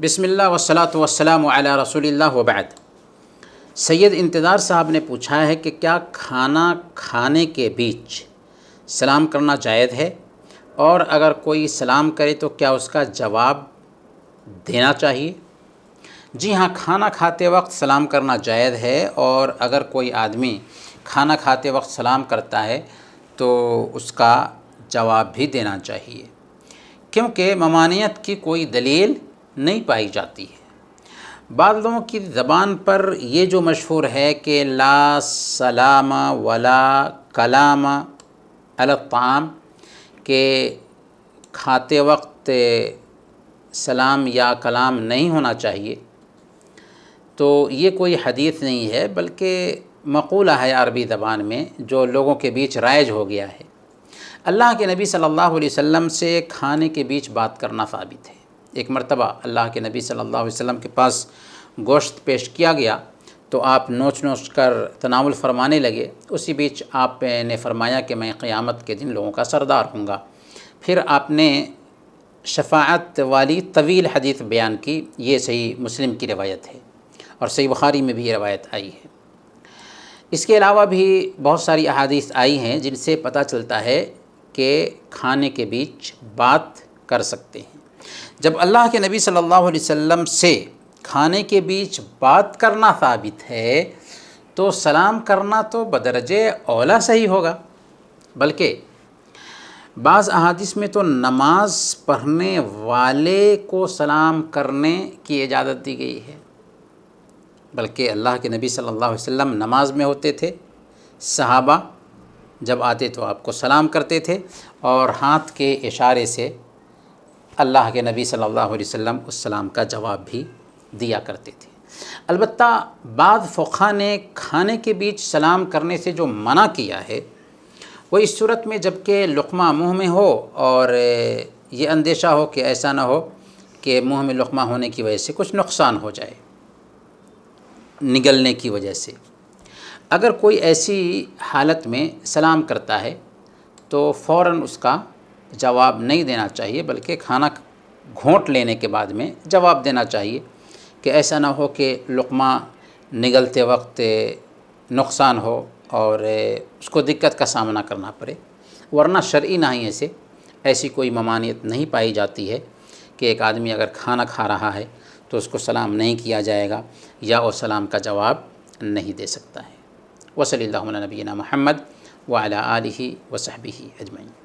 بسم اللہ والصلاۃ والسلام علی رسول اللہ وبعد۔ سید انتظار صاحب نے پوچھا ہے کہ کیا کھانا کھانے کے بیچ سلام کرنا جائز ہے، اور اگر کوئی سلام کرے تو کیا اس کا جواب دینا چاہیے؟ جی ہاں، کھانا کھاتے وقت سلام کرنا جائز ہے، اور اگر کوئی آدمی کھانا کھاتے وقت سلام کرتا ہے تو اس کا جواب بھی دینا چاہیے، کیونکہ ممانعت کی کوئی دلیل نہیں پائی جاتی ہے۔ بعض لوگوں کی زبان پر یہ جو مشہور ہے کہ لا سلام ولا کلام علی الطعام، کہ کھاتے وقت سلام یا کلام نہیں ہونا چاہیے، تو یہ کوئی حدیث نہیں ہے بلکہ مقولہ ہے عربی زبان میں جو لوگوں کے بیچ رائج ہو گیا ہے۔ اللہ کے نبی صلی اللہ علیہ وسلم سے کھانے کے بیچ بات کرنا ثابت ہے۔ ایک مرتبہ اللہ کے نبی صلی اللہ علیہ وسلم کے پاس گوشت پیش کیا گیا تو آپ نوچ نوچ کر تناول فرمانے لگے۔ اسی بیچ آپ نے فرمایا کہ میں قیامت کے دن لوگوں کا سردار ہوں گا۔ پھر آپ نے شفاعت والی طویل حدیث بیان کی۔ یہ صحیح مسلم کی روایت ہے اور صحیح بخاری میں بھی یہ روایت آئی ہے۔ اس کے علاوہ بھی بہت ساری احادیث آئی ہیں جن سے پتہ چلتا ہے کہ کھانے کے بیچ بات کر سکتے ہیں۔ جب اللہ کے نبی صلی اللہ علیہ وسلم سے کھانے کے بیچ بات کرنا ثابت ہے تو سلام کرنا تو بدرجہ اولیٰ صحیح ہوگا، بلکہ بعض احادیث میں تو نماز پڑھنے والے کو سلام کرنے کی اجازت دی گئی ہے، بلکہ اللہ کے نبی صلی اللہ علیہ وسلم نماز میں ہوتے تھے، صحابہ جب آتے تو آپ کو سلام کرتے تھے، اور ہاتھ کے اشارے سے اللہ کے نبی صلی اللہ علیہ وسلم اس سلام کا جواب بھی دیا کرتے تھے۔ البتہ بعض فقہا نے کھانے کے بیچ سلام کرنے سے جو منع کیا ہے وہ اس صورت میں جب کہ لقمہ منہ میں ہو اور یہ اندیشہ ہو کہ ایسا نہ ہو کہ منہ میں لقمہ ہونے کی وجہ سے کچھ نقصان ہو جائے نگلنے کی وجہ سے۔ اگر کوئی ایسی حالت میں سلام کرتا ہے تو فوراً اس کا جواب نہیں دینا چاہیے، بلکہ کھانا گھونٹ لینے کے بعد میں جواب دینا چاہیے کہ ایسا نہ ہو کہ لقمہ نگلتے وقت نقصان ہو اور اس کو دقت کا سامنا کرنا پڑے، ورنہ شرعی نہی سے ایسی کوئی ممانعت نہیں پائی جاتی ہے کہ ایک آدمی اگر کھانا کھا رہا ہے تو اس کو سلام نہیں کیا جائے گا یا وہ سلام کا جواب نہیں دے سکتا ہے۔ وصلی اللہ علی نبینا محمد وعلی آلہ وصحبہ اجمعین۔